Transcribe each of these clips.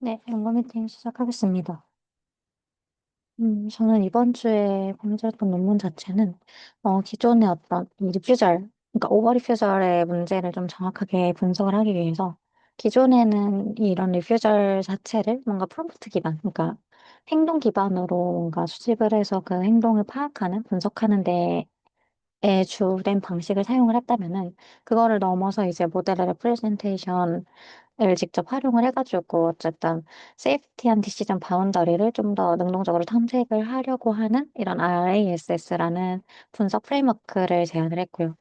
네, 연구 미팅 시작하겠습니다. 저는 이번 주에 검토했던 논문 자체는, 기존의 어떤 이 리퓨절, 그러니까 오버 리퓨절의 문제를 좀 정확하게 분석을 하기 위해서, 기존에는 이런 리퓨절 자체를 뭔가 프롬프트 기반, 그러니까 행동 기반으로 뭔가 수집을 해서 그 행동을 파악하는, 분석하는 데에 주된 방식을 사용을 했다면은, 그거를 넘어서 이제 모델의 레프레젠테이션 을 직접 활용을 해가지고 어쨌든 세이프티한 디시전 바운더리를 좀 더 능동적으로 탐색을 하려고 하는 이런 RASS라는 분석 프레임워크를 제안을 했고요.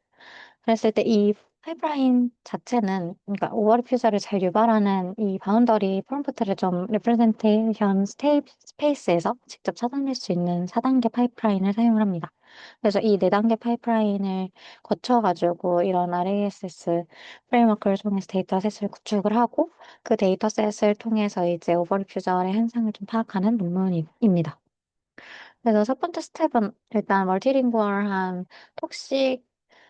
그랬을 때 이 파이프라인 자체는 그러니까 오버리퓨저를 잘 유발하는 이 바운더리 프롬프트를 좀 레프레젠테이션 스페이스에서 직접 찾아낼 수 있는 4단계 파이프라인을 사용을 합니다. 그래서 이 4단계 파이프라인을 거쳐가지고 이런 RASS 프레임워크를 통해서 데이터셋을 구축을 하고 그 데이터셋을 통해서 이제 오버리퓨저의 현상을 좀 파악하는 논문입니다. 그래서 첫 번째 스텝은 일단 멀티링구얼한 톡식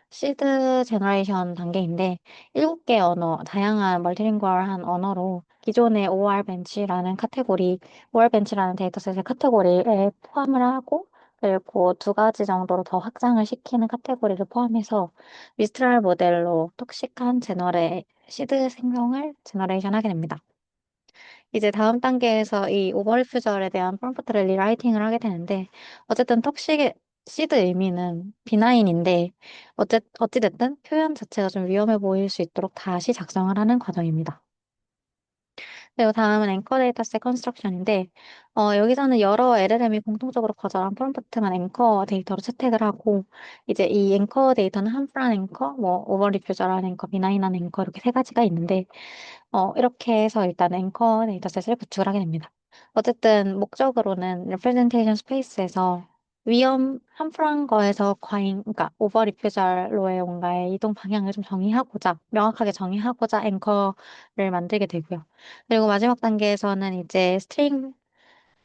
시드 제너레이션 단계인데 7개 언어, 다양한 멀티링구얼한 언어로 기존의 OR 벤치라는 카테고리, OR 벤치라는 데이터셋의 카테고리에 포함을 하고 그리고 2가지 정도로 더 확장을 시키는 카테고리를 포함해서 미스트랄 모델로 톡식한 시드 생성을 제너레이션 하게 됩니다. 이제 다음 단계에서 이 오버리퓨절에 대한 프롬프트를 리라이팅을 하게 되는데, 어쨌든 톡식의 시드 의미는 비나인인데, 어찌됐든 표현 자체가 좀 위험해 보일 수 있도록 다시 작성을 하는 과정입니다. 그리고 다음은 앵커 데이터셋 컨스트럭션인데, 여기서는 여러 LLM이 공통적으로 거절한 프롬프트만 앵커 데이터로 채택을 하고, 이제 이 앵커 데이터는 한프란 앵커, 뭐, 오버리퓨절한 앵커, 비나인한 앵커, 이렇게 3가지가 있는데, 이렇게 해서 일단 앵커 데이터셋을 구축을 하게 됩니다. 어쨌든 목적으로는 representation space에서 위험 함프한 거에서 그러니까 오버 리퓨절로의 뭔가의 이동 방향을 좀 정의하고자, 명확하게 정의하고자 앵커를 만들게 되고요. 그리고 마지막 단계에서는 이제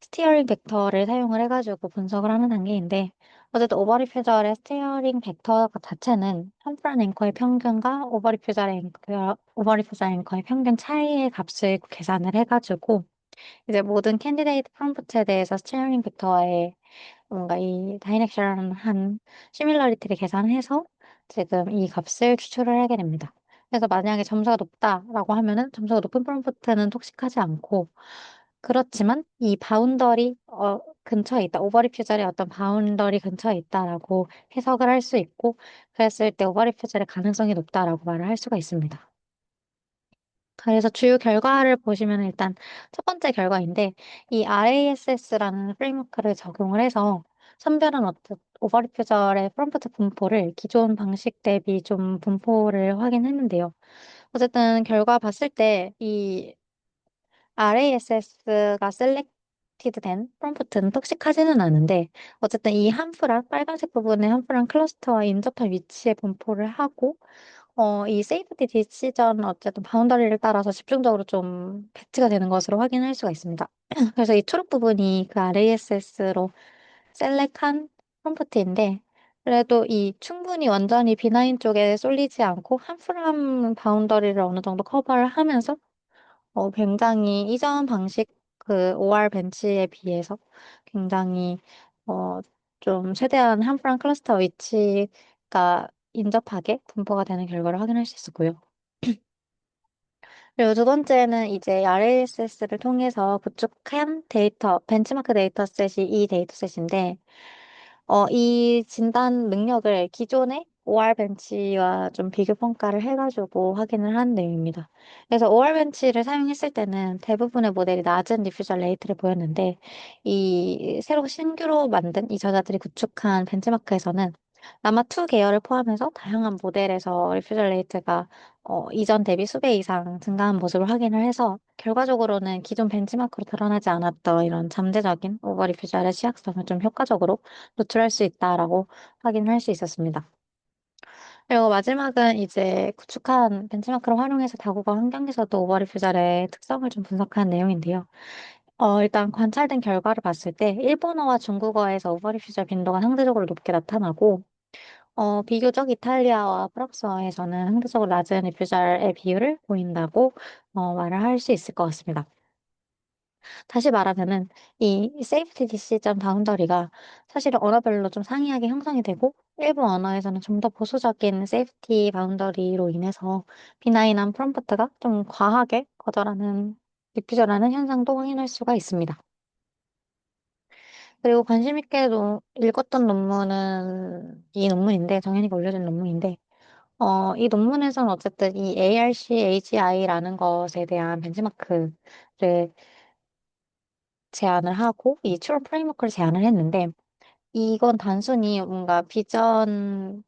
스티어링 벡터를 사용을 해가지고 분석을 하는 단계인데, 어쨌든 오버리퓨절의 스티어링 벡터 자체는 함프란 앵커의 평균과 오버리퓨절 앵커의 평균 차이의 값을 계산을 해가지고, 이제 모든 캔디데이트 프롬프트에 대해서 스티어링 벡터의 뭔가 이 다이렉션한 시밀러리티를 계산해서 지금 이 값을 추출을 하게 됩니다. 그래서 만약에 점수가 높다라고 하면은 점수가 높은 프롬프트는 톡식하지 않고 그렇지만 이 바운더리 근처에 있다. 오버리퓨절의 어떤 바운더리 근처에 있다라고 해석을 할 수 있고 그랬을 때 오버리퓨절의 가능성이 높다라고 말을 할 수가 있습니다. 그래서 주요 결과를 보시면 일단 첫 번째 결과인데 이 RASS라는 프레임워크를 적용을 해서 선별한 어떤 오버리퓨절의 프롬프트 분포를 기존 방식 대비 좀 분포를 확인했는데요. 어쨌든 결과 봤을 때이 RASS가 셀렉티드 된 프롬프트는 톡식하지는 않은데 어쨌든 이 함프랑 빨간색 부분의 함프랑 클러스터와 인접한 위치에 분포를 하고 이 세이프티 디시전 어쨌든 바운더리를 따라서 집중적으로 좀 배치가 되는 것으로 확인할 수가 있습니다. 그래서 이 초록 부분이 그 RASS로 셀렉한 프롬프트인데 그래도 이 충분히 완전히 비나인 쪽에 쏠리지 않고 함프람 바운더리를 어느 정도 커버를 하면서 굉장히 이전 방식 그 OR 벤치에 비해서 굉장히 어, 좀 최대한 한프랑 클러스터 위치가 인접하게 분포가 되는 결과를 확인할 수 있었고요. 그리고 두 번째는 이제 RASS를 통해서 구축한 벤치마크 데이터셋이 이 데이터셋인데, 이 진단 능력을 기존의 OR 벤치와 좀 비교 평가를 해가지고 확인을 한 내용입니다. 그래서 OR 벤치를 사용했을 때는 대부분의 모델이 낮은 디퓨전 레이트를 보였는데, 이 새로 신규로 만든 이 저자들이 구축한 벤치마크에서는 라마2 계열을 포함해서 다양한 모델에서 리퓨전 레이트가 이전 대비 수배 이상 증가한 모습을 확인을 해서 결과적으로는 기존 벤치마크로 드러나지 않았던 이런 잠재적인 오버 리퓨전의 취약성을 좀 효과적으로 노출할 수 있다라고 확인을 할 수 있었습니다. 그리고 마지막은 이제 구축한 벤치마크를 활용해서 다국어 환경에서도 오버 리퓨전의 특성을 좀 분석한 내용인데요. 일단 관찰된 결과를 봤을 때 일본어와 중국어에서 오버 리퓨전 빈도가 상대적으로 높게 나타나고 비교적 이탈리아와 프랑스어에서는 상대적으로 낮은 리퓨절의 비율을 보인다고 말을 할 수 있을 것 같습니다. 다시 말하면은 이 safety decision boundary가 사실은 언어별로 좀 상이하게 형성이 되고 일부 언어에서는 좀 더 보수적인 safety boundary로 인해서 비나인한 프롬프트가 좀 과하게 거절하는 리퓨저라는 현상도 확인할 수가 있습니다. 그리고 관심 있게도 읽었던 논문은 이 논문인데 정현이가 올려준 논문인데 이 논문에서는 어쨌든 이 ARC-AGI라는 것에 대한 벤치마크를 제안을 하고 이 추론 프레임워크를 제안을 했는데 이건 단순히 뭔가 비전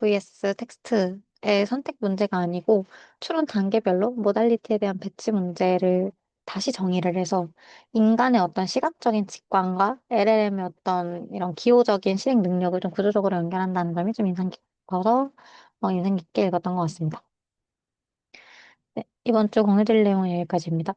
vs 텍스트의 선택 문제가 아니고 추론 단계별로 모달리티에 대한 배치 문제를 다시 정의를 해서 인간의 어떤 시각적인 직관과 LLM의 어떤 이런 기호적인 실행 능력을 좀 구조적으로 연결한다는 점이 좀 인상 깊어서 인상 깊게 읽었던 것 같습니다. 네, 이번 주 공유드릴 내용은 여기까지입니다.